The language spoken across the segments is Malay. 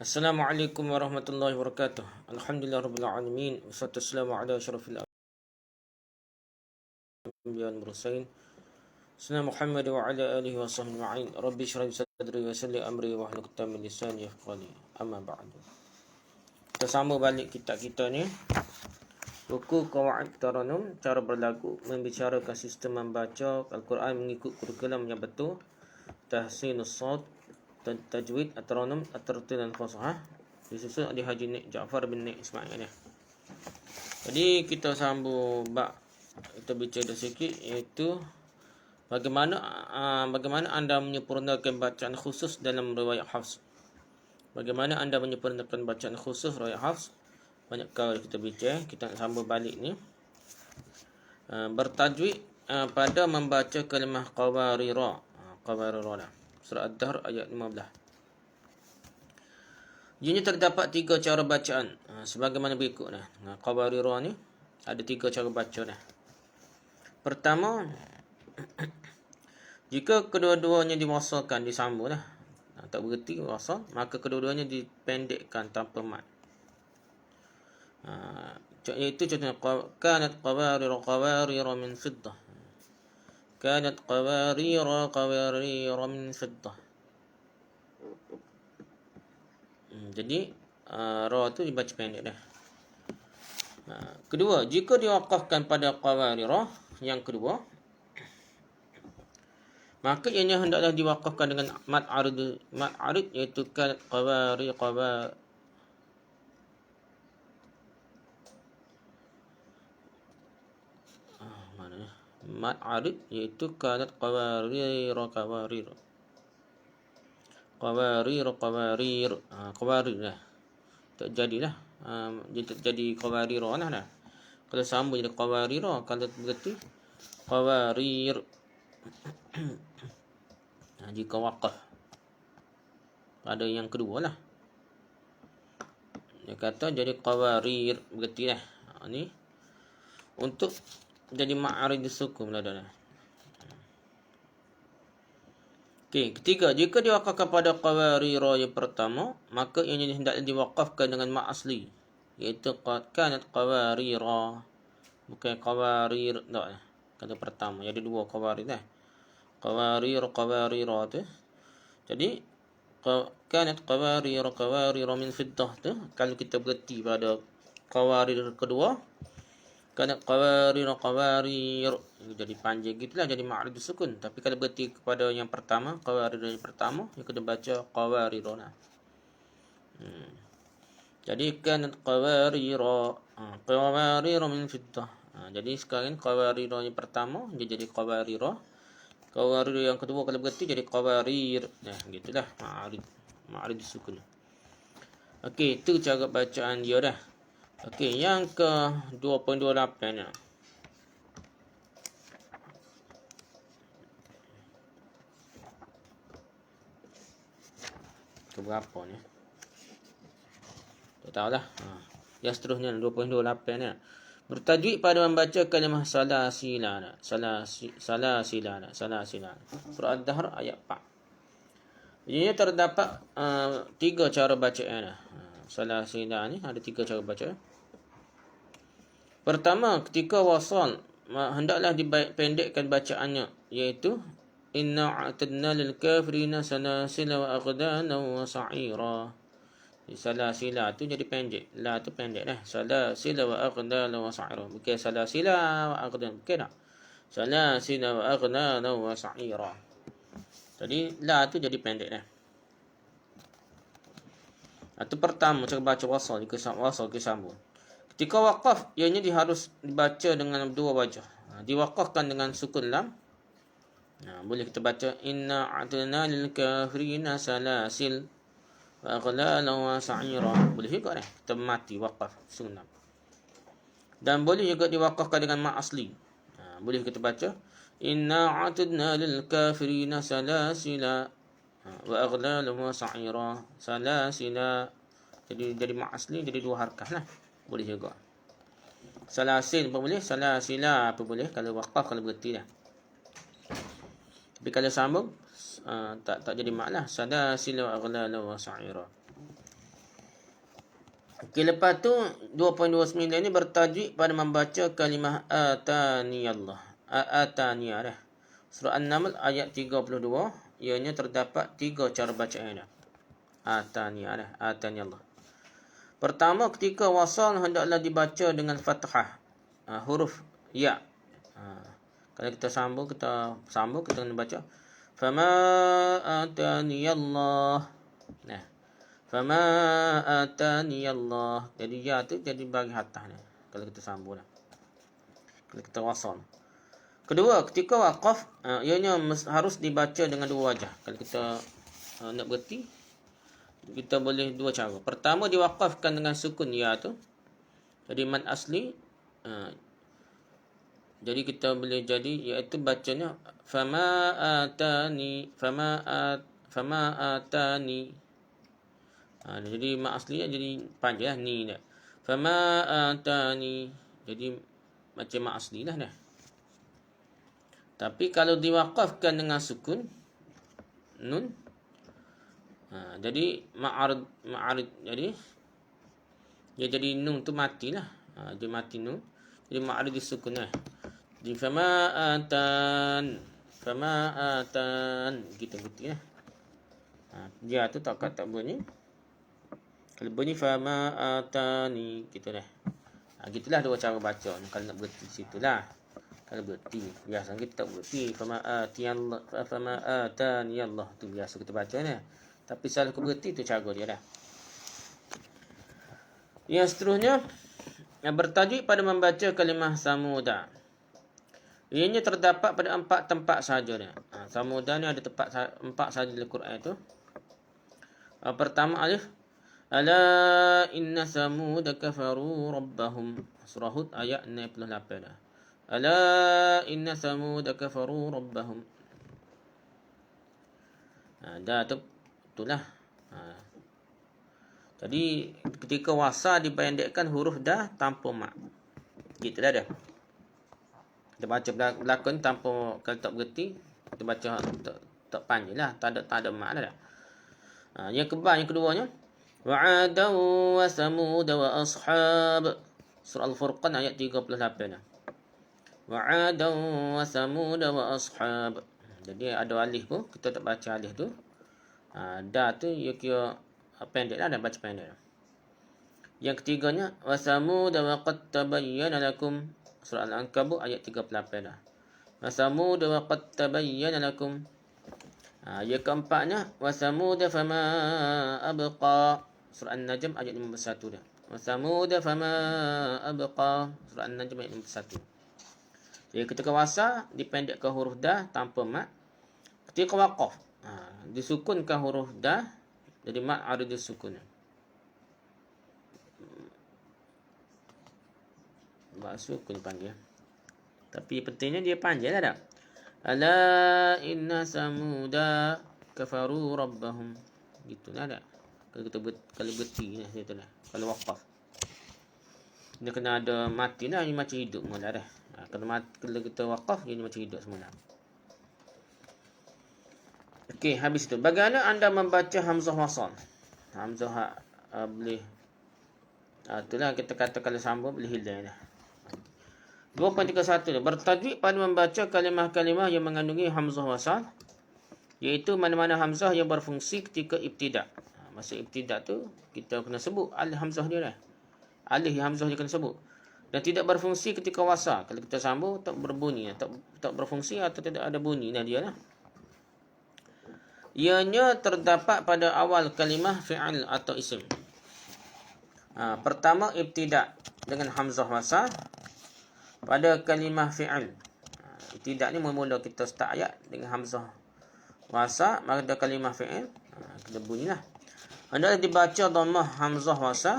Assalamualaikum warahmatullahi wabarakatuh. Alhamdulillah rabbil alamin. Wassalatu wassalamu ala asyrafil anbiya wal mursalin. Sayyidina Muhammad wa ala alihi wa sahbihi ajma'in. Rabbi shrah li sadri wa yassir li amri wa hlul 'uqdatam min lisani yafqahu. Amma ba'du. Kita sambung balik kitab kita ni. Buku Qawaid Taranum, cara berlagu, membicarakan sistem membaca Al-Quran mengikut kurikulum yang betul, tahsinus shaut, tajwid, at-taranum, at-tartil dan fasahah, disusun oleh Haji Nik Jaafar bin Nik Ismail ni. Jadi kita sambung bab kita bicara sikit, iaitu bagaimana anda menyempurnakan bacaan khusus dalam riwayat Hafs. Bagaimana anda menyempurnakan bacaan khusus riwayat Hafs? Banyak kali kita bincang, kita nak sambung balik ni. Bertajwid pada membaca kalimah qawarira. Qawarira dah. Surah Ad-Dahr ayat 15. Ianya terdapat 3 cara bacaan. Sebagaimana berikut dah. Qawarira ni ada 3 cara baca dah. Pertama, jika kedua-duanya diwasalkan, disambung dah. Tak berhenti wasal, maka kedua-duanya dipendekkan tanpa mat. Iaitu contohnya kanat qawarira min fiddah. Kanat qawarira min fiddah. Jadi ra tu dibaca pendek dah. Kedua, jika diwaqafkan pada qawarira yang kedua, maka ianya hendaklah diwaqafkan dengan mat arid iaitu kanat mat arid iaitu kanat qawarir lah. Tak jadilah. Dia tak jadi qawarir lah. Kalau sambung jadi qawarir, kalau berarti qawarir. Jika waqaf ada yang kedua lah, dia kata jadi qawarir, berarti lah. Ni untuk jadi ma'arid sukun lah dah. Okey, ketiga, jika diwaqafkan pada qawarira yang pertama, maka ianya hendaklah diwaqafkan dengan ma' asli, iaitu kanat qawarira, bukan qawarir dah. Kata pertama, ada 2 qawarir dah. Qawarira tu. Jadi kanat qawarira min fiddah tu, kalau kita berhenti pada qawarir kedua, kanat qawarir jadi panjang gitulah, jadi ma'rid sukun. Tapi kalau berhenti kepada yang pertama, qawarir yang pertama, yang kena baca qawariruna. Jadi kanat qawarira min fiddah. Jadi sekarang qawarir yang pertama dia jadi qawarira. Qawarir yang kedua kalau berhenti jadi qawarir. Gitulah ma'rid sukun. Okey, itu cara bacaan dia dah. Okey, yang ke 2.28 ni. Ke berapa ni? Tak tahulah. Yang seterusnya 2.28 ni. Bertajwid pada membaca kalimah salasilana. Salasilana. Surah Ad-Dahr ayat 4. Ini terdapat 3 cara bacaan. Salasilana ni ada 3 cara baca. Pertama, ketika wasal, hendaklah dipendekkan bacaannya, iaitu inna a'tadna lil kafirina salasila wa aghdana wa sa'ira. Salasila tu jadi pendek, la tu pendek dah. Salasila wa aghdana wa sa'ira, bukan salasila wa aghdana, bukan tak. Salasila wa aghdana wa sa'ira. Jadi la tu jadi pendek dah. Itu pertama cara baca wasal, wasal ke sambung. Ketika waqaf, ianya harus dibaca dengan 2 wajah. Diwaqafkan dengan sukun lam. Boleh kita baca inna a'tadna lil kafirina salasil wa aghlalan wa sa'ira. Boleh juga dah. Kita mati waqaf sukun lam. Dan boleh juga diwaqafkan dengan ma' asli. Boleh kita baca inna a'tadna lil kafirina salasila wa aghlalan wa sa'ira. Salasila jadi ma' asli, jadi 2 harkah lah. Boleh juga. Salasil pun boleh, salasila pun boleh kalau waqaf, kalau berhenti dah. Tapi kalau sambung tak jadi mak lah. Salasila wa aghlala wa sa'ira. Okey, lepas tu 2.29 ni bertajuk pada membaca kalimah atani Allah. Atani dah. Surah An-Naml ayat 32, ianya terdapat 3 cara bacaan dia. Atani dah, atani Allah. Pertama, ketika wasal hendaklah dibaca dengan fathah. Huruf ya. Kalau kita sambung kita kena baca fama atani Allah. Nah. Fama atani Allah. Jadi ya tu jadi bagi atas ni. Kalau kita sambung dah. Kalau kita wasal. Kedua, ketika waqaf, ianya harus dibaca dengan dua wajah. Kalau kita nak berhenti, kita boleh dua cara. Pertama, diwaqafkan dengan sukun ya tu. Jadi mad asli. Jadi kita boleh jadi iaitu bacanya fama atani. Jadi mad asli jadi panjang ni dah. Fama atani. Jadi macam mad asli lah dah. Tapi kalau diwaqafkan dengan sukun nun, jadi ma'arid jadi dia jadi nun tu matilah. Dia mati nun. Jadi ma'arid disukun lah. Jadi fama atan gitu lah. Dia tu tak bunyi. Kalau bunyi fama atani gitu lah. Gitulah dua cara baca. Kalau nak berhenti situlah. Kalau berhenti biasa kita tak berhenti fama atani Allah tu biasa kita baca ni. Tapi salah ke berhenti tu cara dia dah. Yang seterusnya bertajuk pada membaca kalimah samuda. Ianya terdapat pada 4 tempat sahaja ni. Samuda ni ada tempat 4 sahaja dalam Quran itu. Pertama alif. Ala inna samuda kafaru rabbahum. Surah Hud ayat 68 dah. Ala inna samuda kafaru rabbahum. Dah tu itulah. Jadi ketika wasa dipendekkan huruf dah tanpa mak. Gitu dah dia. Kita baca belakang tanpa kalau tak berhenti, kita baca tak panjang lah, tak ada mak dah. Yang keduanya wa'ada wa samud wa ashab. Surah Al-Furqan ayat 38 dah. Wa'ada wa samud wa ashab. Jadi ada alif pun, kita tak baca alif tu. Dah tu ia kira pendek lah, dah baca pendek. Yang ketiganya wa samud wa qad tabayyana lakum. Surah Al-Ankabut ayat 38 dah. Wa samud wa qad tabayyana lakum. Yang keempatnya wa samud fama abqa. Surah An-Najm ayat 51 dah. Wa samud fama abqa. Surah An-Najm ayat 51. Jadi ketika wasa dipendekkan huruf dah tanpa mat. Ketika waqaf disukunkan huruf dah jadi mat ada disukun. Sukun panggil. Tapi pentingnya dia panjang lah tak? Ala inna samuda kafaru rabbahum. Gitulah tak? Kalau berhenti lah situ lah. Kalau waqaf. Dia kena ada mati lah, ni macam hidup mula dah. Kalau kita waqaf, dia macam hidup semula. Okey, habis itu. Bagaimana anda membaca hamzah wasal? Hamzah boleh itulah kita kata kalau sambung boleh hilang dah. 2.31 bertajuk pada membaca kalimah-kalimah yang mengandungi hamzah wasal, iaitu mana-mana hamzah yang berfungsi ketika ibtidak. Maksud ibtidak tu kita kena sebut alif hamzah dia dah. Alif hamzah dia kena sebut. Dan tidak berfungsi ketika wasal. Kalau kita sambung tak berbunyi, tak berfungsi atau tidak ada bunyi dah dia lah. Ianya terdapat pada awal kalimah fi'al atau isim. Pertama ibtidak dengan hamzah wasal pada kalimah fi'al. Ibtidak ni mula kita start ayat dengan hamzah wasal pada kalimah fi'al. Kita bunyilah. Hendaklah dibaca dhammah hamzah wasal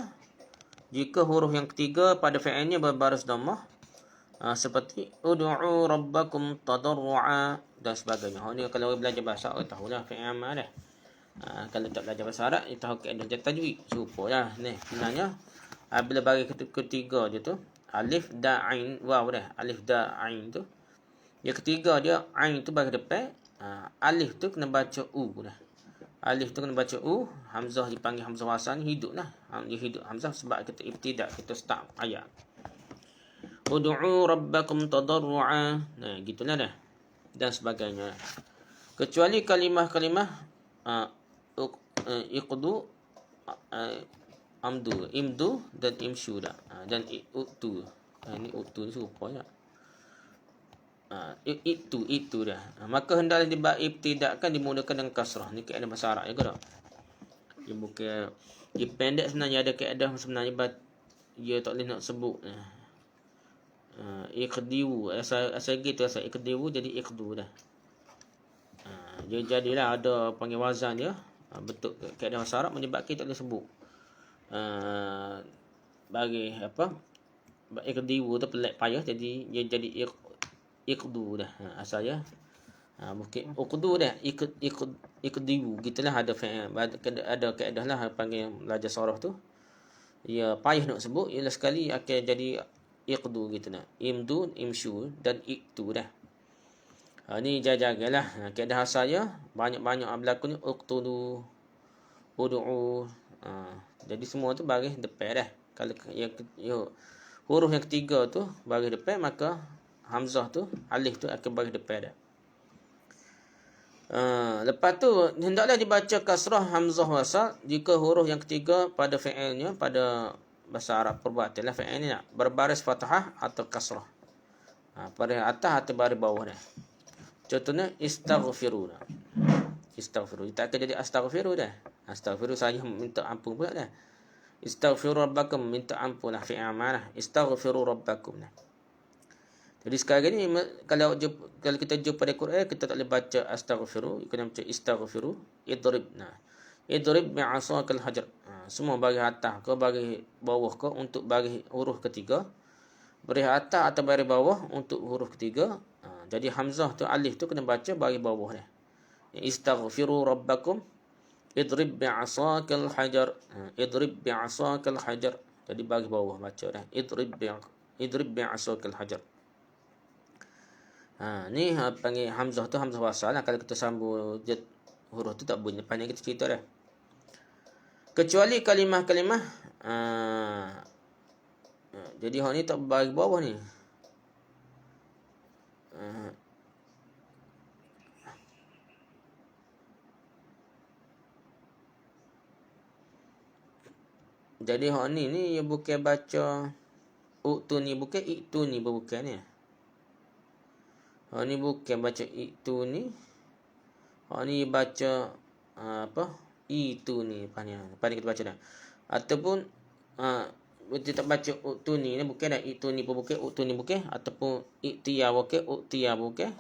jika huruf yang ketiga pada fi'alnya berbaris dhammah. Seperti ud'u rabbakum tadarru'a dan sebagainya. Ni kalau orang belajar bahasa orang tahulah fi'il amal dah. Kalau tak belajar bahasa Arab, dia tahu kaedah tajwid. Serupalah ni. Sebenarnya bila bagi ketiga dia tu alif da ain waw dah. Alif da ain tu. Yang ketiga dia ain tu bagi depan. Alif tu kena baca u dah. Alif tu kena baca U. Hamzah dipanggil hamzah wasal ni hidup lah. Dia hidup hamzah sebab kita ibtidak, kita start ayat. Ud'u rabbakum tadarru'a. Nah, gitulah dah. Dan sebagainya. Kecuali kalimah-kalimah iqdu, amdu, imdu dan imshu dah. Dan utu. Ini utu ni serupa tak? Itu dah. Maka hendaklah ibtidakkan dimulakan dengan kasrah. Ni kaedah bahasa Arab juga tak? Dia bukan dia pendek sebenarnya, ada kaedah sebenarnya dia tak boleh nak sebut. Iqdiu asal gitu, asal iqdiu jadi iqdu dah. Dia jadilah ada panggil wazan dia. Bentuk kaedah bahasa Arab menyebabkan kita boleh sebut. Bagi apa? Iqdiu tu pelik payah, jadi dia jadi iqdu dah. Asalnya mungkin uqdu dah, iqdiu gitulah, ada kaedah lah panggil belajar sarah tu. Ya payah nak sebut, ialah sekali akan jadi iqdu gitu nah. Imdu, imshu dan iktu dah. Ni jagalah. Kaedah asalnya banyak-banyak berlaku ni uqtulu, ud'u. Jadi semua tu baris depan dah. Kalau huruf yang ketiga tu baris depan, maka hamzah tu, alif tu akan baris depan dah. Lepas tu hendaklah dibaca kasrah hamzah wasal jika huruf yang ketiga pada fi'ilnya, pada bahasa Arab perbuatan lah, fi'il ni nak berbaris fathah atau kasrah. Baris atas atau baris bawah dah. Contohnya istaghfiru. Istaghfiru. Tak akan jadi astaghfiru dah. Astaghfiru saya minta ampun pula dah. Istaghfiru rabbakum, minta ampun lah, fi'il amanah. Istaghfiru rabbakum dah. Jadi sekarang ni kalau kita jumpa pada Quran, kita tak boleh baca astaghfiru, kita baca istaghfiru, idrib. Idrib bi'asakal hajar. Semua bagi atas ke bagi bawah ke untuk bagi huruf ketiga. Bagi atas atau bagi bawah untuk huruf ketiga. Jadi hamzah tu, alif tu kena baca bagi bawah dah. Istaghfiru rabbakum idrib bi'asakal hajar. Idrib bi'asakal hajar. Jadi bagi bawah baca dah. Idrib bi'asakal hajar. Ni panggil hamzah tu hamzah wasal lah. Kalau kita sambung huruf tu tak bunyi. Lepas ni kita cerita dah. Kecuali kalimah-kalimah jadi hak ni tak bagi bawah ni. Jadi hak ni dia bukan baca uktu ni, bukan iktu ni, bukan ni. Hak ni bukan baca iktu ni. Hak ni baca itu ni apa ni kita baca dah. Ataupun kita tak baca uktu ni bukan dah, itu ni pun bukan, uktu ni bukan, ataupun iktiya bukan, uktiya bukan,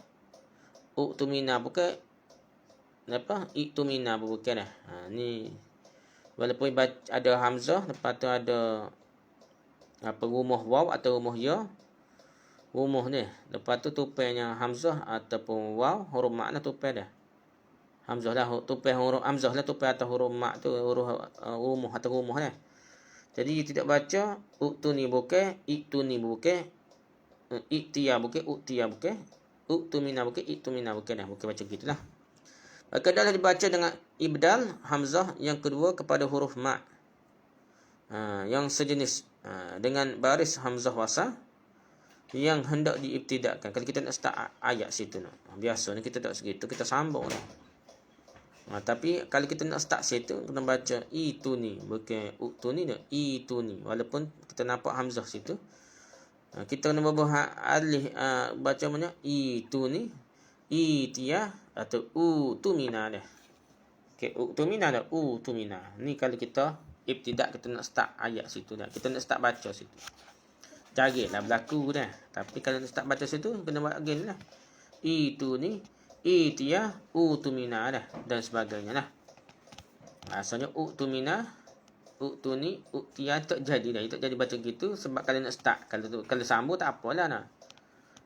uktumina bukan, apa iktumina bukan dah. Ni walaupun ada hamzah, lepas tu ada rumah waw atau rumah ya. Rumah ni lepas tu tupainya hamzah ataupun waw, huruf mak tu tupai dah. Hamzah lah tupai huruf hamzah lah, tupai atau huruf mak tu huruf rumah atau rumah dah. Jadi tidak baca uktuni bukan, iktuni bukan, iktiya bukan, uktiya bukan, uktumina bukan, iktumina bukan dah. Bukan baca gitulah. Maka adalah dibaca dengan ibdal hamzah yang kedua kepada huruf mak. Yang sejenis dengan baris hamzah wasal yang hendak diibtidakkan. Kalau kita nak start ayat situ nak. Biasa ni kita tak segitu, kita sambung lah. Tapi kalau kita nak start situ, kena baca itu ni, bukan uktu ni dah, itu ni. Walaupun kita nampak hamzah situ, kita kena berbuat alih, baca mana itu ni, itiya atau utumina dah. Okay, utumina dah, utumina. Ni kalau kita ibtidak, kita nak start ayat situ dah. Kita nak start baca situ. Carilah berlaku dah. Tapi kalau nak start baca situ, kena buat again lah. Itu ni, itiya, utumina dah. Dan sebagainya lah. Asalnya utumina, utuni, utiya tak jadi dah. Tak jadi baca gitu sebab kalau nak start. Kalau sambung tak apalah lah.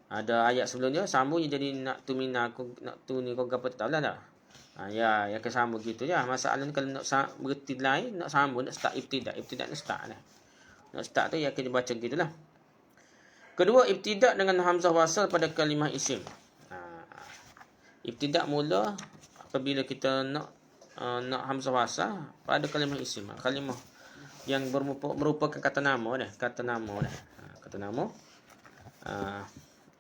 Ada ayat sebelumnya, sambung jadi nak tumina, nak tuni, kau apa tak tahu lah dah. Ya akan sambung gitu je. Masalahnya kalau nak berarti lain, nak sambung, nak start ibtidak. Ibtidak nak start lah. Nak start tu, ya akan dibaca gitu lah. Kedua, ibtidak dengan hamzah wasal pada kalimah isim. Ibtidak mula apabila kita nak nak hamzah wasal pada kalimah isim. Kalimah yang merupakan kata nama dah. Kata nama dah. Kata nama.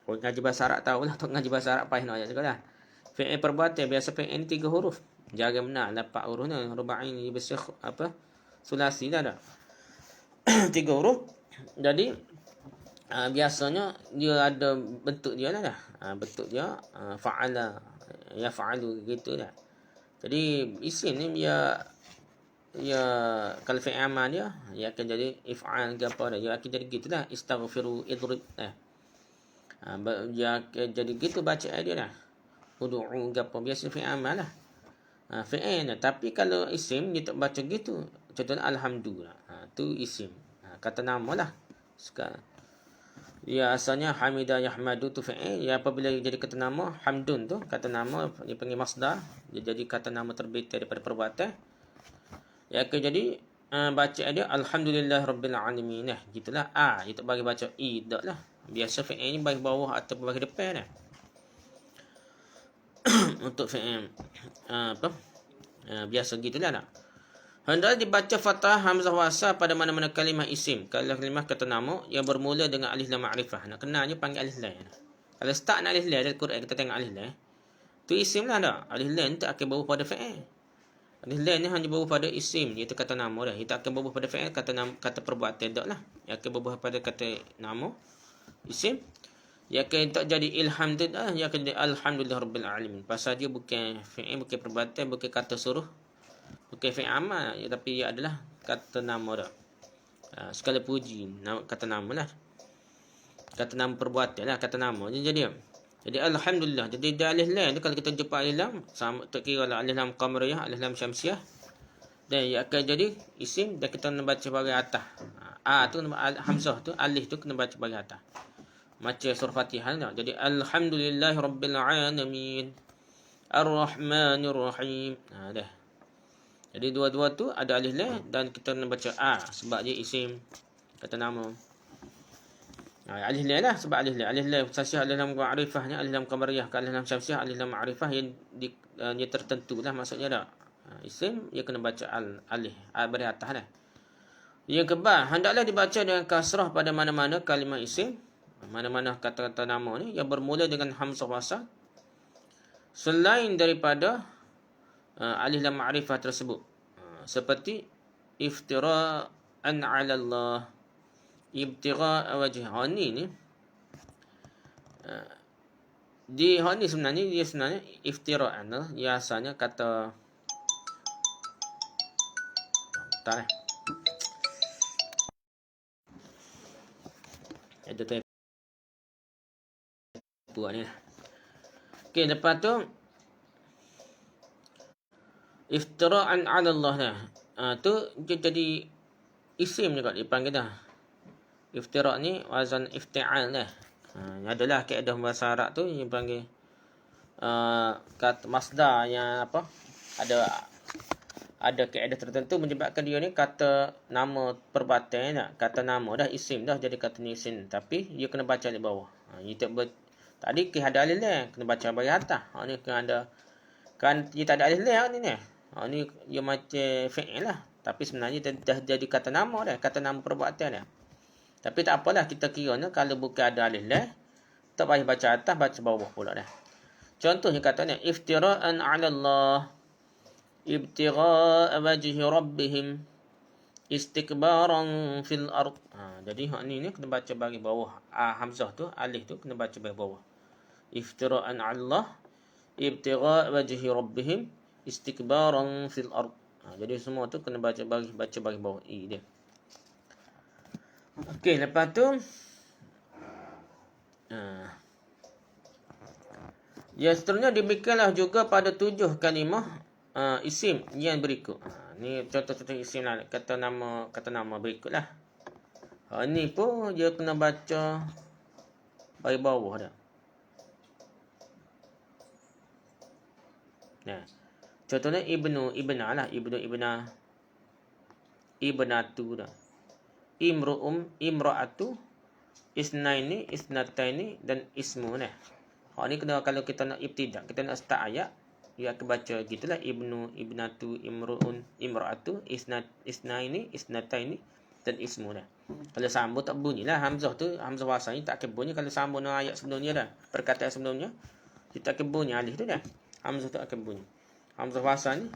Orang ngaji bahasa Arab tahu lah. Tok ngaji bahasa Arab payah nak cakap lah. Fi'il perbuatan biasa fi'il ni 3 huruf. Jaga benar dapat huruf ni rubai ni besar apa? Sulasi dah dah. 3 huruf. Jadi biasanya dia ada bentuk dia lah dah. Bentuk dia fa'ala, yaf'alu gitu dah. Jadi isim ni dia kalau fi'il amal dia akan jadi if'al ke apa dah. Dia akan jadi gitu dah. Istaghfiru idrib dah. Dia akan jadi gitu baca dia dah. Udu'u ke apa biasa fi'il amal lah. Fi'il dah. Tapi kalau isim dia tak baca gitu. Contohnya alhamdulillah. Tu isim. Kata nama lah. Sekarang dia asalnya hamidah yahmadu tu fi'il. Ya apabila jadi kata nama hamdun tu kata nama dia panggil masdar. Dia jadi kata nama terbit daripada perbuatan. Ya akan jadi baca dia alhamdulillah rabbil alamin. Gitulah. Dia tak bagi baca i dak lah. Biasa fi'il ni bagi bawah atau bagi depan lah. Untuk fi'il biasa gitulah nak. Hendaklah dibaca fathah hamzah wasal pada mana-mana kalimah isim. Kalau kalimah kata nama yang bermula dengan alif lam ma'rifah. Nak kenalnya panggil alif lam. Kalau start nak alif lam dalam Quran kita tengok alif lam. Tu isim lah dah. Alif lam tu akan berubah pada fi'il. Alif lam ni hanya berubah pada isim, iaitu kata nama dah. Itu akan berubah pada fi'il kata perbuatan dak lah. Yang akan berubah pada kata nama isim. Yang akan tak jadi ilham tu dah, yang akan jadi alhamdulillah rabbil alamin. Pasal dia bukan fi'il, bukan perbuatan, bukan kata suruh. Bukan fi'il amal, tapi ia adalah kata nama dah. Segala puji kata nama lah. Kata nama perbuatan lah, kata nama. Jadi alhamdulillah. Jadi dia alif lam tu kalau kita jumpa alif lam sama tak kira lah alif lam qamariyah, alif lam syamsiah. Dan ia akan jadi isim dan kita nak baca bahagian atas. Tu hamzah tu alif tu kena baca bahagian atas. Macam surah Fatihah tak? Jadi alhamdulillahi rabbil alamin. Ar-Rahmanir Rahim. Dah. Jadi dua-dua tu ada alif lam dan kita nak baca sebab dia isim kata nama. Alif lam lah sebab alif lam. Alif lam syamsiah, alif lam ma'rifahnya, alif lam qamariyah, alif lam syamsiah, alif lam ma'rifah yang dia tertentu lah maksudnya dah. Isim dia kena baca alif dari atas dah. Yang kebal hendaklah dibaca dengan kasrah pada mana-mana kalimah isim. Mana-mana kata-kata nama ni yang bermula dengan hamzah wasal selain daripada alif lam ma'rifah tersebut. Seperti iftira'an 'ala Allah, ibtigha' wajh. Ni di ni sebenarnya iftira'an lah. Dia asalnya kata tak ada tu buat ni. Okey, lepas tu iftira'an 'ala Allah dah. Tu dia jadi isim juga dipanggil dah. Iftira' ni wazan ifti'al dah. Adalah kaedah bahasa Arab tu yang panggil kata masdar yang apa? Ada kaedah tertentu menyebabkan dia ni kata nama perbuatan dah. Kata nama dah isim dah jadi kata ni isim, tapi dia kena baca di bawah. Tadi ada alif lam kena baca bahagian atas. Ni kena ada kan dia tak ada alif lam ni. Ni dia macam fi'il lah. Tapi sebenarnya dah jadi kata nama dah, kata nama perbuatan dah. Tapi tak apalah kita kiranya kalau bukan ada alif lam tak payah baca atas, baca bawah pula dah. Contohnya katanya iftira'an 'ala Allah, ibtigha' wajhi rabbihim, istikbaran fil ard. Jadi ni kena baca bagi bawah. Hamzah tu alif tu kena baca bagi bawah. Iftira'an 'ala Allah, ibtigha' wajhi rabbihim, istikbaran fil ard. Jadi semua tu kena baca bagi bawah dia. Okey, lepas tu ya seterusnya demikianlah juga pada 7 kalimah isim yang berikut. Ni contoh-contoh isim lah, kata nama berikutlah. Ni pun dia kena baca bagi bawah dah. Contohnya ibna lah, ibna, ibnatu dah. Imra'atu, isnaini, isnataini dan ismu ni. Ni kena kalau kita nak ibtidak, kita nak start ayat, dia akan baca gitulah, ibnu, ibnatu, imruun, imraatu, isnaini, isnataini dan ismu dah. Kalau sambung tak bunyilah hamzah tu, hamzah wasal ni tak akan bunyi kalau sambung dengan ayat sebelumnya dah. Perkataan sebelumnya kita akan bunyi alif tu dah. Hamzah tu akan bunyi. Hamzah wasal ni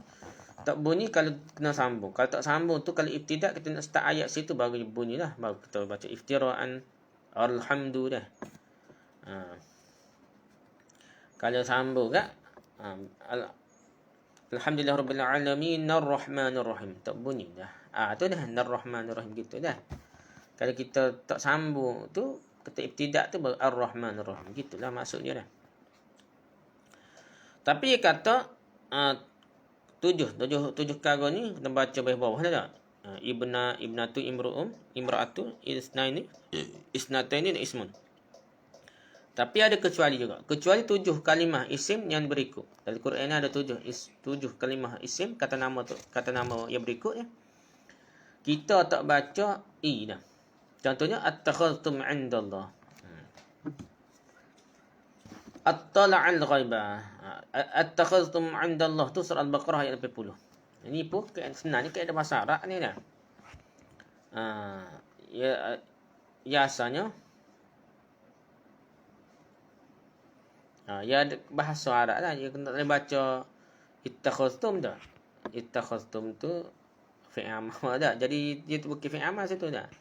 tak bunyi kalau kena sambung. Kalau tak sambung tu, kalau ibtidak kita nak start ayat situ baru bunyilah. Baru kita baca iftiraan alhamdulillah. Kalau sambung tak alhamdulillah rabbil alamin arrahmanir rahim, tak bunyi dah. Tu dah arrahmanir rahim gitu dah. Kalau kita tak sambung tu, kata ibtidak tu baru arrahmanir rahim, gitulah maksudnya dah. Tapi dia kata tujuh perkara ni kita baca bawah dah tak? Ibnatu, imraatu, isnataini dan ismun. Tapi ada kecuali juga. Kecuali 7 kalimah isim yang berikut. Dalam Quran ada 7 kalimah isim, kata nama yang berikut ya. Kita tak baca i dah. Contohnya attakhadhtum 'indallah. At-tala'al ghaibah. Attakhadhtum 'indallah tu surah Al-Baqarah ayat 80. Ini pun sebenarnya kaedah bahasa Arab ni dah. Biasanya ya bahasa Arab lah. Dia kena baca ittakhadhtum dah. Ittakhadhtum tu fi'il amr dah. Jadi dia tu bukan fi'il amr situ dah.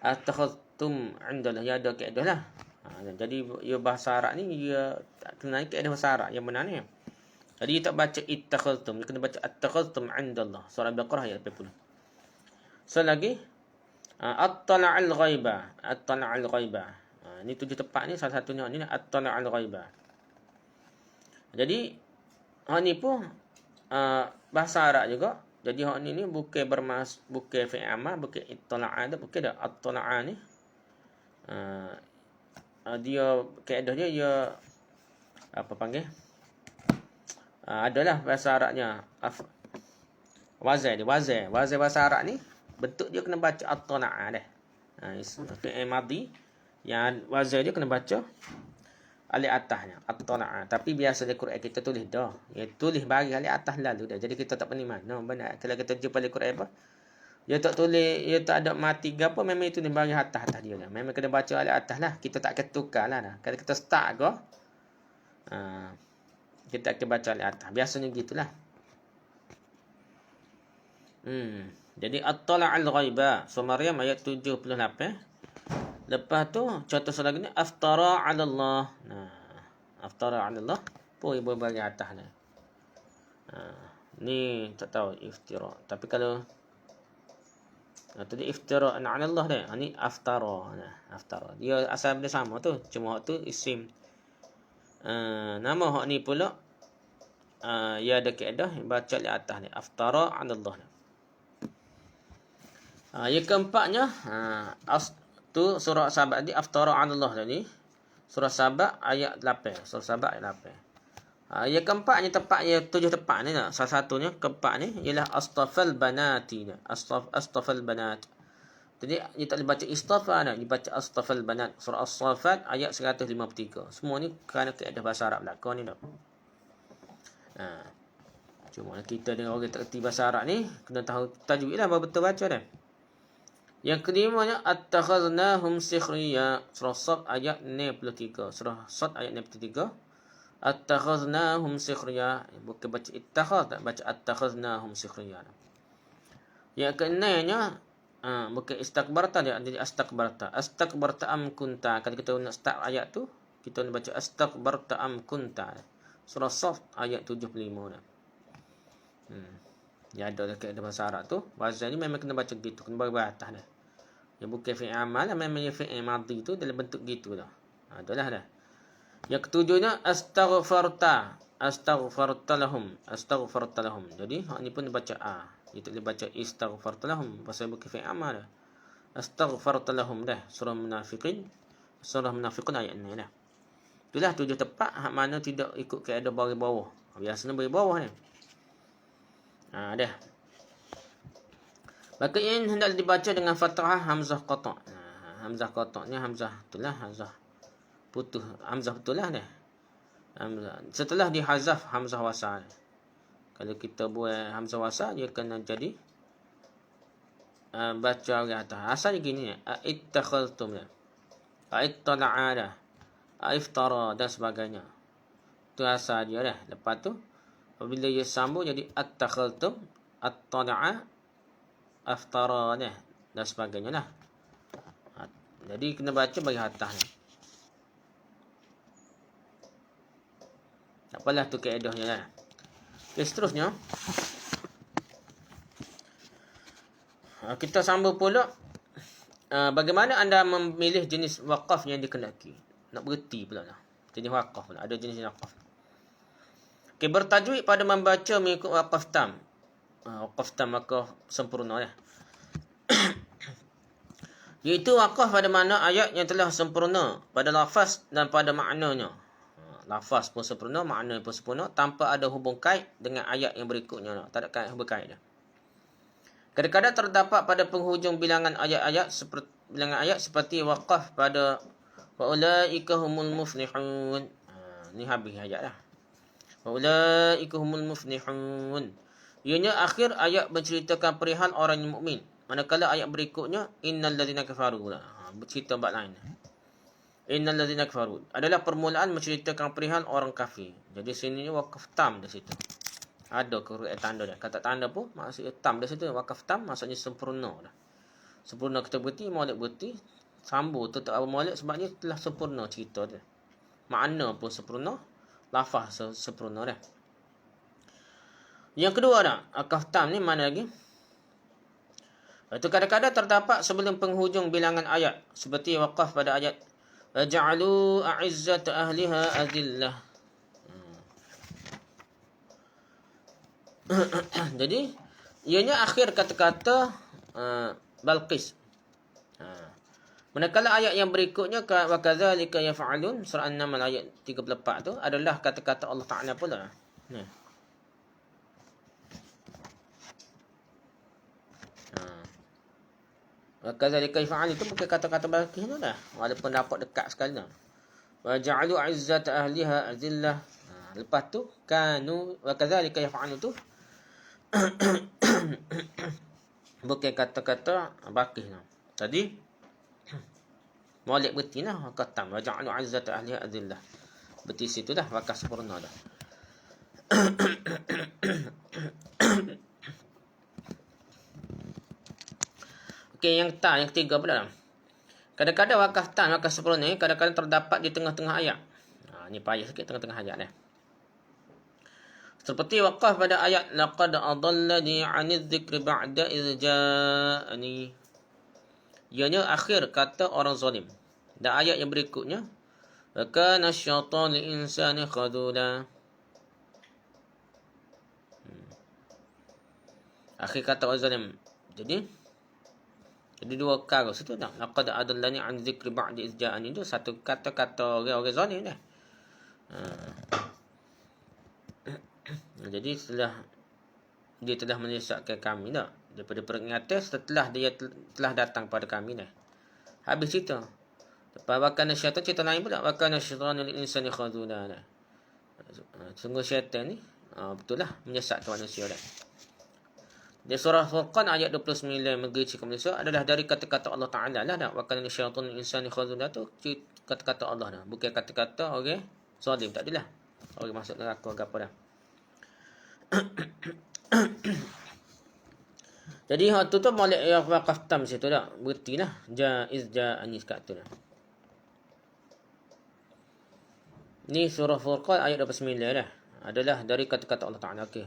Attakhadhtum 'indallah, ya ada kaedah lah. Jadi ya bahasa Arab ni dia kena kaedah bahasa Arab yang benar ni. Jadi dia tak baca ittakhadhtum, dia kena baca attakhadhtum 'indallah. Surah Al-Baqarah ayat 80. So lagi at-tala'al ghaibah. At-tala'al ghaibah. Ni 7 tempat ni, salah satunya ni at-tala'al ghaibah. Jadi hak ni pun bahasa Arab juga. Jadi hak ni bukan bukan fi'il amr, bukan ittala'a dah, bukan dah at-tala'a ni. Dia kaedahnya dia apa panggil? Adalah bahasa Arabnya wazan bahasa Arab ni bentuk dia kena baca at-tala'a dah. Fi'il madhi yang wazan dia kena baca alif atasnya at-tala'a. Tapi biasa di Quran kita tulis dah. Ya tulis bagi alif atas lalu dah. Jadi kita tak pening mana benar. Kalau kita jumpa di Quran apa, dia tak tulis, dia tak ada mati ke apa, memang itu ni bagi atas dia dah. Memang kena baca alif atas lah. Kita tak akan tukarlah dah. Kalau kita start ke kita akan baca alif atas. Biasanya gitulah. Jadi at-tala'al ghaibah. So Maryam ayat 78. Lepas tu contoh lagi ni aftara 'ala Allah. Aftara 'ala Allah pun ibu bagi atas ni. Ni tak tahu iftira. Tapi kalau tadi iftira 'ala Allah dah. Ni aftara. Aftara. Dia asal benda sama tu. Cuma hak tu isim. Nama hak ni pula ya ada kaedah baca di atas ni aftara 'ala Allah. Yang keempatnya tu surah Sabah ni aftara 'ala Allah tadi. Surah Sabah ayat 8. Surah Sabah ayat 8. Yang keempatnya tempatnya 7 tempat ni lah. Salah satunya keempat ni ialah astafal banati. Astafal banat. Jadi dia tak boleh baca istafa dah, dia baca astafal banat. Surah As-Saffat ayat 153. Semua ni kerana kaedah bahasa Arab belaka ni dah. Cuma kita dengan orang tak kerti bahasa Arab ni kena tahu tajwid lah baru betul baca dah. Yang kelimanya attakhadnahum sikhriya. Surah Sad ayat 63. Surah Sad ayat 63. Attakhadnahum sikhriya. Bukan baca ittakhad, tak baca attakhadnahum sikhriya. Yang keenamnya bukan istakbarta dia, jadi astakbarta. Astakbarta am kunta. Kalau kita nak start ayat tu, kita nak baca astakbarta am kunta. Surah Sad ayat 75 dah. Ya ada dekat bahasa Arab tu. Bahasa ni memang kena baca gitu, kena bagi atas dah. Yang bukan fi'il amal, memang fi'il madhi tu dalam bentuk gitu dah. Itulah dah. Yang ketujuhnya astaghfarta. Astaghfarta lahum. Astaghfarta lahum. Jadi hak ni pun dibaca Dia tak boleh baca istaghfarta lahum pasal bukan fi'il amal dah. Astaghfarta lahum dah. Surah Munafiqin. Surah Munafiqun ayat ni dah. Itulah 7 tempat hak mana tidak ikut kaedah bagi bawah. Biasanya bagi bawah ni. Dah. Maka ini hendak dibaca dengan fathah hamzah qata'. Hamzah qata' ni hamzah itulah hamzah putus, hamzah betul lah dah. Hamzah. Setelah dihazaf hamzah wasal. Kalau kita buat hamzah wasal, dia kena jadi baca orang atas. Asalnya gini ya. Aittakhadtum ya. Aittala'a. Aiftara dan sebagainya. Itu asal dia dah. Lepas tu apabila dia sambung jadi attakhadtum, attala'a, aftara dah dan sebagainya lah. Jadi kena baca bagi atas ni. Tak apalah tu kaedahnya lah. Okay, seterusnya kita sambung pula bagaimana anda memilih jenis wakaf yang dikenaki. Nak berhenti pula lah. Jenis wakaf pula. Ada jenis wakaf. Okay, bertajwid pada membaca mengikut wakaf tam. Wakaf tam wakaf sempurna lah. Iaitu wakaf pada mana ayat yang telah sempurna pada lafaz dan pada maknanya. Lafaz pun sempurna, makna pun sempurna tanpa ada hubung kait dengan ayat yang berikutnya. Tak ada hubung kait dah. Kadang-kadang terdapat pada penghujung bilangan ayat-ayat seperti waqaf pada wa ulaika humul muflihun. Ni habis ayat dah. Wa ulaika humul muflihun. Ianya akhir ayat menceritakan perihal orang yang mukmin. Manakala ayat berikutnya innal ladzina kafaru. Bercerita bab lain. Innal ladzina kafaru adalah permulaan menceritakan perihal orang kafir. Jadi sini waqaf tam di situ. Ada tanda dia. Kata tanda pun maksudnya tam di situ. Wakaf tam maksudnya sempurna dah. Sempurna kita berhenti, molek berhenti. Sambung tu tak apa molek sebab dia telah sempurna cerita dia. Makna pun sempurna, lafaz sempurna dah. Yang kedua dah, wakaf tam ni mana lagi? Itu kadang-kadang terdapat sebelum penghujung bilangan ayat. Seperti wakaf pada ayat ja'alu a'izzat ahliha adillah. Jadi ianya akhir kata-kata Balqis. Manakala ayat yang berikutnya wa kadzalika yaf'alun surah An-Naml ayat 34 tu adalah kata-kata Allah Taala pula. Wa kadzalika yaf'alun itu bukan kata-kata Balqis tu dah. Walaupun dapat dekat sekali dah. Wa ja'alu 'izzat ahliha azillah. Lepas tu kanu wa kadzalika yaf'alun tu bukan kata-kata bakih. Tadi molek berhenti lah katam wa ja'alu 'izzat ahliha azillah. Berhenti situ dah wakaf sempurna dah. Okey, yang ketiga pula. Kadang-kadang wakaf tam, wakaf sempurna ni kadang-kadang terdapat di tengah-tengah ayat. Ni payah sikit tengah-tengah ayat dah. Seperti waqaf pada ayat laqad adallani 'anil dzikri ba'da idz ja'ani. Ianya akhir kata orang zalim. Dan ayat yang berikutnya wa kana asy-syaitanu lil insani khadula. Akhir kata orang zalim. Jadi dua kali situ dah. Laqad adallani 'anil dzikri ba'da idz ja'ani itu satu kata-kata orang zalim dah. Jadi dia telah menyesatkan kami dah daripada peringatan setelah dia telah datang pada kami dah. Habis cerita. Lepas wakana syaitan cerita lain pula. Wakana syaitan lil insani khadula dah. Sungguh syaitan ni betul lah menyesatkan manusia dah. Di surah Furqan ayat 29 menggelincirkan manusia adalah dari kata-kata Allah Taala lah dah. Wakana syaitan lil insani khadula tu kata-kata Allah dah. Bukan kata-kata orang zalim, tak adalah. Orang masuk neraka ke apa dah. Jadi hak tu molek yang wakaf tam situ dah. Berhentilah. Jaiz ja'ani kat tu dah. Ni surah Furqan ayat 29 dah. Adalah dari kata-kata Allah Taala. Okey.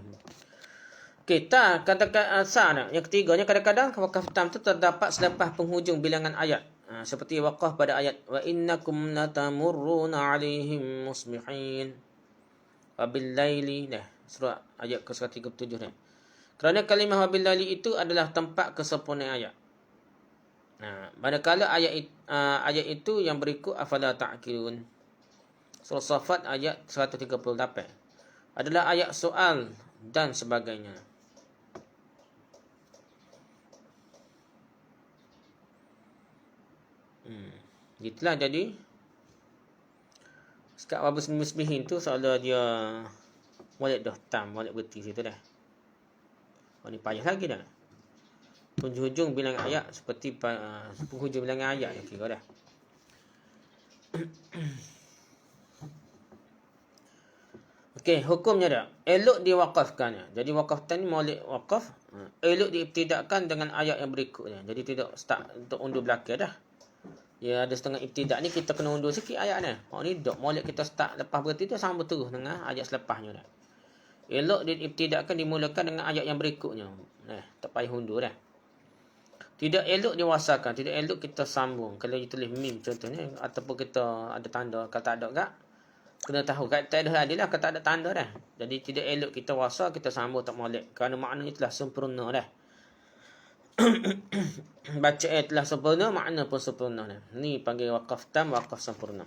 Kita kata-kata asal yang ketiganya kadang-kadang wakaf tam tu terdapat selepas penghujung bilangan ayat. Seperti waqaf pada ayat wa innakum latamurruna 'alaihim musbihin. Wabil laili dah. Surah ayat ke-137 ni. Kerana kalimah wabil laili itu adalah tempat kesempurnaan ayat. Manakala ayat itu yang berikut afala ta'qilun. Surah Safat ayat 138 adalah ayat soal dan sebagainya. Itulah jadi Sekat wabus musbihin tu seolah dia molek dah tam, molek berhenti situ dah. Oh, ni payah lagi dah. Hujung-hujung bilangan ayat seperti penghujung bilangan ayat yang kira dah. Okey, hukumnya dah. Elok diwakafkan. Jadi wakaftan ni molek wakaf. Elok diibtidakkan dengan ayat yang berikutnya. Jadi tidak start untuk undur belakang dah. Ya, ada setengah ibtidak ni kita kena undur sikit ayat ni. Oh ni dok molek kita start lepas berhenti tu sambung terus dengan ayat selepasnya dah. Elok diibtidakkan dimulakan dengan ayat yang berikutnya. Tak payah undur dah. Tidak elok diwasakan, tidak elok kita sambung. Kalau kita tulis mim contohnya ataupun kita ada tanda kata ada gak, kena tahu kat tak ada adilah kata ada tanda dah. Jadi tidak elok kita wasa kita sambung tak molek kerana maknanya telah sempurna dah. Bacaan telah sempurna, makna pun sempurna dah. Ni panggil waqaf tam, waqaf sempurna.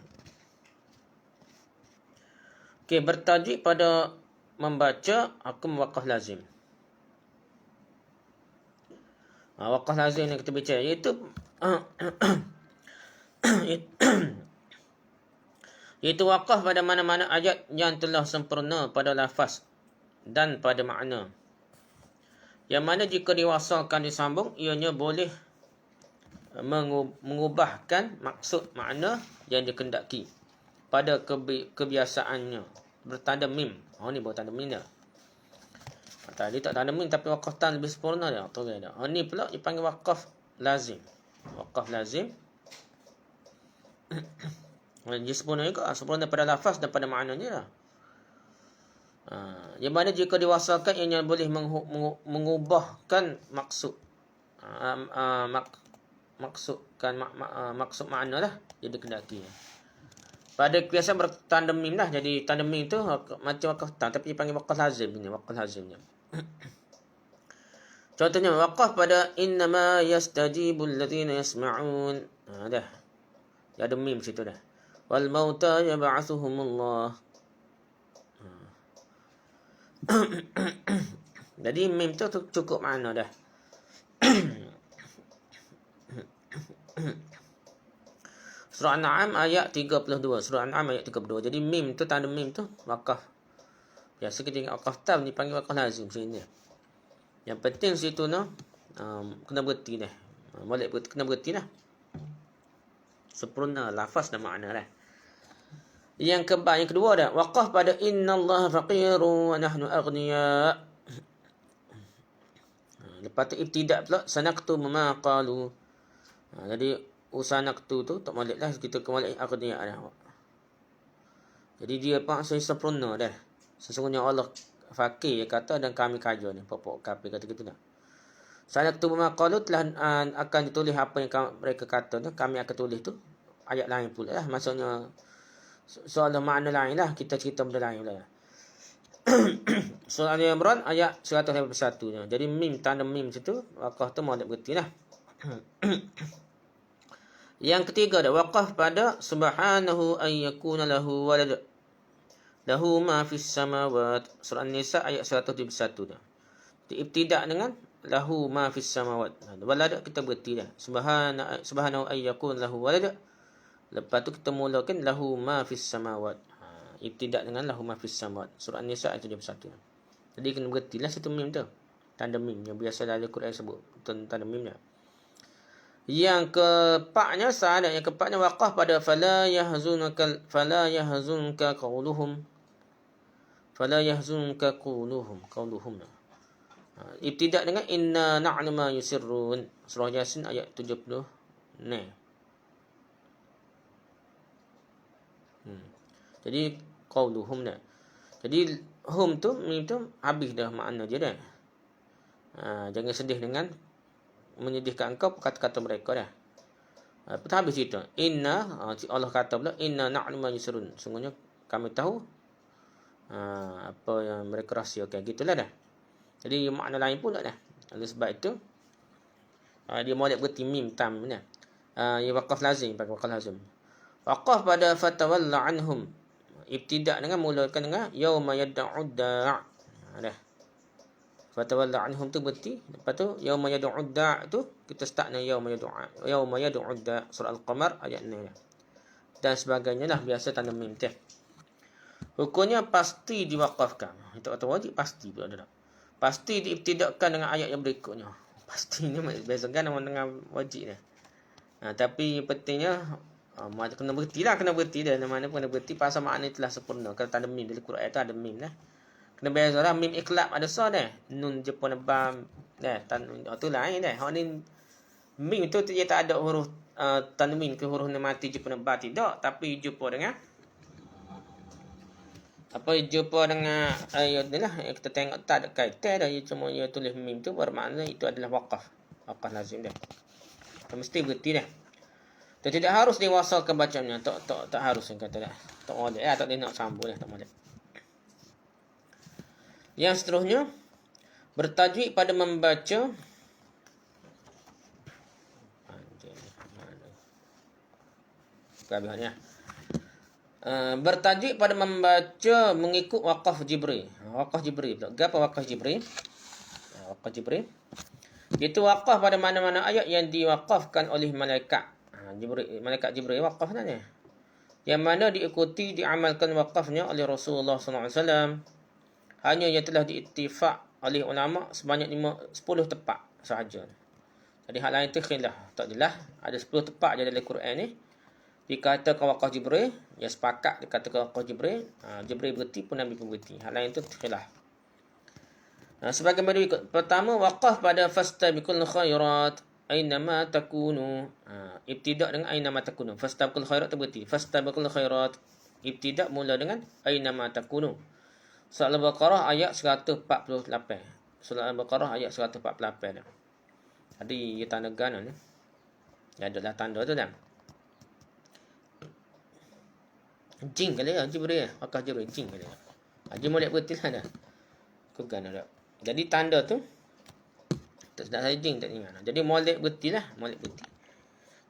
Okey, bertajuk pada membaca hukum waqaf lazim. Waqaf lazim yang kita bicara iaitu iaitu waqaf pada mana-mana ayat yang telah sempurna pada lafaz dan pada makna. Yang mana jika diwasalkan disambung, ianya boleh mengubahkan maksud makna yang dikendaki pada kebiasaannya. Bertanda mim. Ni bertanda mim dah. Tadi tak tanda mim tapi waqaf tan lebih sempurna dia. Ni pula dipanggil waqaf lazim. Waqaf lazim. Dia sempurna juga. Sempurna pada lafaz dan pada maknanya lah. Yang mana jika diwasalkan ianya boleh mengubahkan maksud. Maksud makna lah. Jadi kendaki. Pada kebiasaan bertanda mim lah. Jadi tanda mim tu macam waqaf tan tapi dipanggil waqaf lazim ni. Waqaf lazimnya. Contohnya waqaf pada innama yastajibul ladzina yasma'un. Dah. Dia ada mim situ dah. Wal mauta yab'athuhumullah. Jadi mim tu cukup makna dah. Surah An-Na'am ayat 32. Surah An-Na'am ayat 32. Jadi mim tu tanda mim tu waqaf. Biasa kita ingat waqaf tam dipanggil waqaf lazim sini. Yang penting situ kena berhenti dah. Molek kena berhenti dah. Sempurna lafaz dan makna dah. Yang kedua dah, waqaf pada innallaha faqirun wa nahnu aghniya. Lepas tu ibtidak pula sanaktu ma qalu. Jadi usanaktu tu tak molek dah kita kembali aghniya dah. Jadi dia maksudnya sempurna dah. Sesungguhnya Allah fakir dia kata dan kami kaya ni. Pokok kafir kata gitu dah. Sanaktu ma qalu telah akan ditulis apa yang mereka kata tu. Kami akan tulis tu ayat lain pula lah. Maksudnya soal makna lain lah. Kita cerita benda lain pula lah. Surah Al-Imran ayat 181. Jadi mim, tanda mim situ. Waqaf tu molek berhenti lah. Yang ketiga dah. Waqaf pada subhanahu ayyakuna lahu walad. Lahu ma fis samawat. Surah An-Nisa ayat 171 dah. Ibtidak dengan lahu ma fis samawat. Walad kita berhenti dah. Subhanahu ayyakuna lahu walad. Lepas tu kita mulakan lahu ma fis samawat. Ibtidak dengan lahu ma fis samawat. Surah An-Nisa ayat 71. Jadi kena berhentilah satu mim tu. Tanda mim yang biasa dalam Al-Quran sebut. Tanda mim dah. Yang keempatnya yang keempatnya waqaf pada fala yahzunka qawluhum. Fala yahzunka qawluhum. Ibtidak dengan inna na'lamu ma yusirrun. Surah Yasin ayat 70. Jadi qauluhum dah. Jadi hum tu mim tu habis dah makna je dah. Jangan sedih dengan menyedihkan engkau kata-kata mereka dah. Lepas habis itu inna Allah kata pula inna na'lamu ma yusirrun. Sungguhnya kami tahu apa yang mereka rahsiakan. Gitulah dah. Jadi makna lain pula dah. Oleh sebab itu dia molek berhenti mim tam dah. Ya waqaf lazim pakai waqaf lazim. Waqaf pada fatawalla anhum. Ibtidak dengan mulakan dengan yauma yad'ud da'. Dah. Fatawalla anhum tu berhenti. Lepas tu yauma yad'ud da' tu kita start dengan yauma yad'ud da'. Surah Al-Qamar ayat 6 dah. Dan sebagainya lah biasa tanda mim teh. Hukumnya pasti diwakafkan. Itu kata wajib pasti pula ada. Pasti diibtidakkan dengan ayat yang berikutnya. Pastinya bezakan dengan wajib ni. Tapi pentingnya kena berhenti lah, kena berhenti dah. Mana pun kena berhenti pasal makna telah sempurna. Kalau tak ada mim dalam Quran tu ada mim lah. Kena beza lah mim iqlab ada sa dah. Nun Jepun bam dah tu lain dah. Hak ni mim tu dia tak ada huruf tanwin ke huruf mati Jepun ba tidak, tapi jumpa dengan jumpa dengan ayat ni lah. Kita tengok tak ada kaitan dah. Cuma dia tulis mim tu bermakna itu adalah waqaf. Waqaf lazim dah. Mesti berhenti dah. Tidak harus diwasalkan bacanya. Tak harus kata dah. Tak boleh. Tak boleh nak sambung dah. Tak boleh. Yang seterusnya, bertajwid pada membaca bertajwid pada membaca mengikut waqaf Jibril. Waqaf Jibril pula. Apa waqaf Jibril? Waqaf Jibril itu waqaf pada mana-mana ayat yang diwaqafkan oleh malaikat. Jibril, malaikat Jibril waqaf ni. Yang mana diikuti diamalkan waqafnya oleh Rasulullah SAW. Hanya yang telah diittifaq oleh ulama sebanyak 10 tepat sahaja. Jadi hal lain tu khilaf. Tak jelas. Ada 10 tepat je dalam Quran ni. Dikatakan waqaf Jibril, ya sepakat dikatakan waqaf Jibril. Jibril berhenti pun Nabi pun berhenti. Hal lain tu khilaf. Sebagai berikut. Pertama, waqaf pada fastabiqul khairat aynama takunu. Ibtidak dengan aynama takunu. Fastabiqul khairat tu berhenti. Fastabiqul khairat. Ibtidak mula dengan aynama takunu. Surah Al-Baqarah ayat 148. Surah Al-Baqarah ayat 148 dah. Jadi dia tanda gana ni. Dia adalah tanda tu dah. Jing kali ya Jibril. Waqaf Jibril jing kali ya. Haji molek betul lah dah. Aku gana dah. Jadi tanda tu tak sedap saya jing tak ingat. Jadi molek betul lah, molek betul.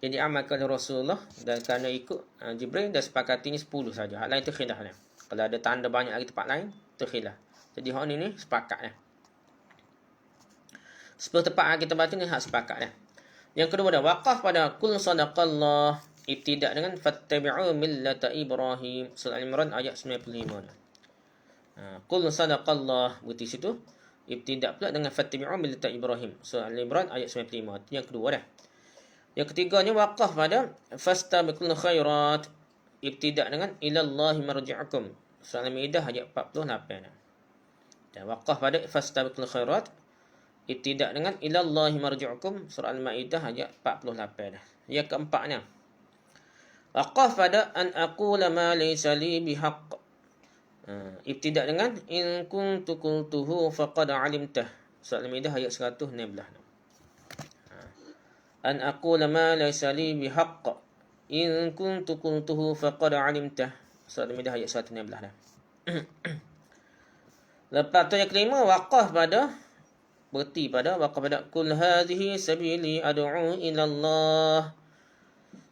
Jadi amalkan oleh Rasulullah dan kerana ikut Jibril dah sepakatinya 10 saja. Hal lain tu khilaf dah. Kalau ada tanda banyak lagi tempat lain, tu khilaf. Jadi hak ni sepakat dah. 10 tempat kita baca ni hak sepakat dah. Yang kedua dah waqaf pada kul sadaqallah, ibtidak dengan fattabi'u millata Ibrahim. Surah Al-Imran ayat 95 dah. Kul sadaqallah berarti situ ibtidak pula dengan fattabi'u millata Ibrahim. Surah Al-Imran ayat 95. Itu yang kedua dah. Yang ketiganya waqaf pada fastabiqul khairat, ibtidak dengan ilallahi marji'ukum. Surah Al-Maidah ayat 48 dah. Dan waqaf pada fastabiqul khairat, ibtidak dengan ilallahi marji'ukum. Surah Al-Maidah ayat 48 dah. Yang keempatnya waqaf pada an aqula ma laysa li bihaq. Ibtidak dengan in kuntu qultuhu faqad alimtah. Surah Al-Maidah ayat 116 dah. An aqula ma laysa li bihaq in kuntu qultuhu faqad alimtah. Surah Al-Maidah ayat 116 dah. Lepas tu yang kelima waqaf pada berhenti pada waqaf pada kul hadhihi sabili ad'u ila Allah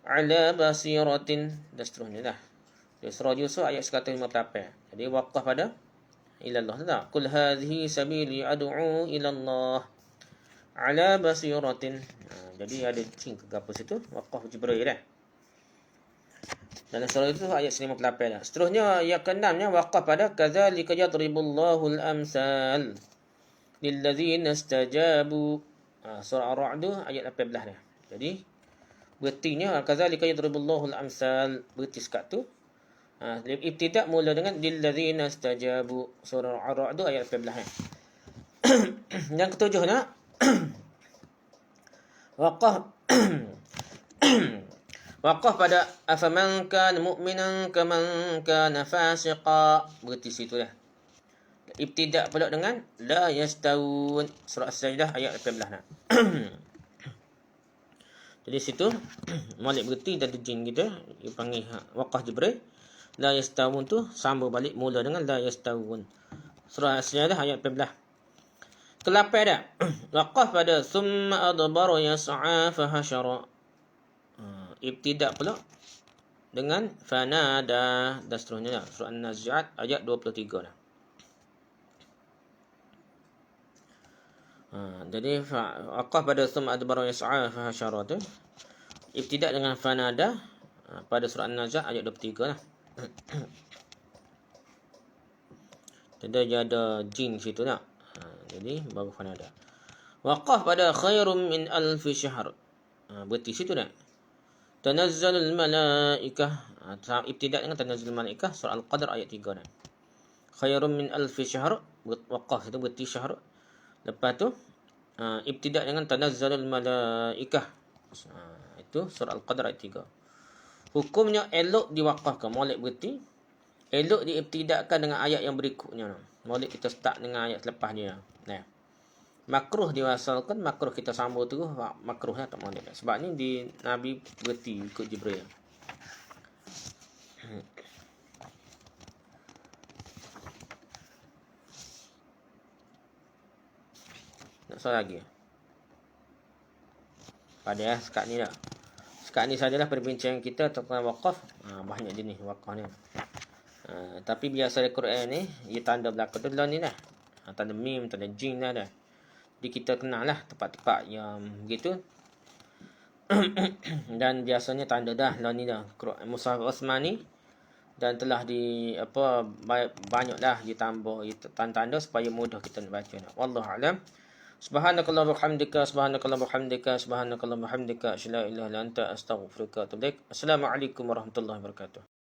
ala basiratin dan seterusnya dah. Surah Yusuf ayat 158. Jadi waqaf pada ila Allah tak? Kul hadhihi sabili ad'u ila Allah ala basiratin. Jadi ada cing ke apa situ waqaf Jibril dah. Dalam surah itu ayat 58 dah. Seterusnya yang keenamnya waqaf pada kadzalika yadribullahu al-amsal lilladzina istajabu. Surah Ar-Ra'd ayat 18 dah. Jadi berartinya kadzalika yadribullahu al-amsal berarti sekat tu. Ibtidak mula dengan lilladzina istajabu. Surah Ar-Ra'd ayat 18 dah. Yang ketujuhnya waqaf waqaf pada afaman kana mu'minan kaman kana fasiqa. Berarti situ dah. Ibtidak pula dengan la yastawun. Surah As-Sajdah ayat 18 dah. Jadi situ malik berhenti dan jin kita dia panggil waqaf Jibril. La yastawun tu sambung balik mula dengan la yastawun. Surah As-Sajdah ayat 18. Ke-8 dah. Waqaf pada summa adbara yas'a fahasyara. Ibtidak pula dengan fanada dan seterusnya dah. Surah An-Nazi'at ayat 23 dah. Jadi waqaf pada summa adbara yas'a fahasyara tu ibtidak dengan fanada pada surah An-Nazi'at ayat 23 lah. Tanda dia ada jin situ nak. Jadi baru fanada. Waqaf pada khairum min alfi syahr. Berarti situ nak. Tanazzalul malaikah. Ibtidak dengan tanazzalul malaikah surah Al-Qadr ayat 3 nak. Khairum min alfi syahr. Waqaf itu berarti syahr. Lepas tu ibtidak dengan tanazzalul malaikah. Itu surah Al-Qadr ayat 3. Hukumnya elok diwakafkan. Molek berarti elok diibtidakkan dengan ayat yang berikutnya. Molek kita start dengan ayat selepas dia. Nah. Makruh diwasalkan, makruh kita sambung terus, makruhnya tak molek. Sebab ni di Nabi berhenti ikut Jibril. Nak soal lagi? Pada sekat ni dah. Sekat ni sajalah perbincangan kita tentang wakaf. Banyak jenis wakaf ni. Tapi biasa di Quran ni, ia tanda belakang tu ni dah. Tanda mim, tanda jin dah. Jadi kita kenal lah tempat-tempat yang begitu. Dan biasanya tanda dah ni dah. Mushaf Osmani. Dan telah banyak dah ditambah tanda-tanda supaya mudah kita nak baca. Wallahu a'lam. Subhanakallah bihamdika, subhanakallah bihamdika, subhanakallah bihamdika, asyhadu an la ilaha illa anta, astaghfiruka wa atubu ilaik. Assalamualaikum warahmatullahi wabarakatuh.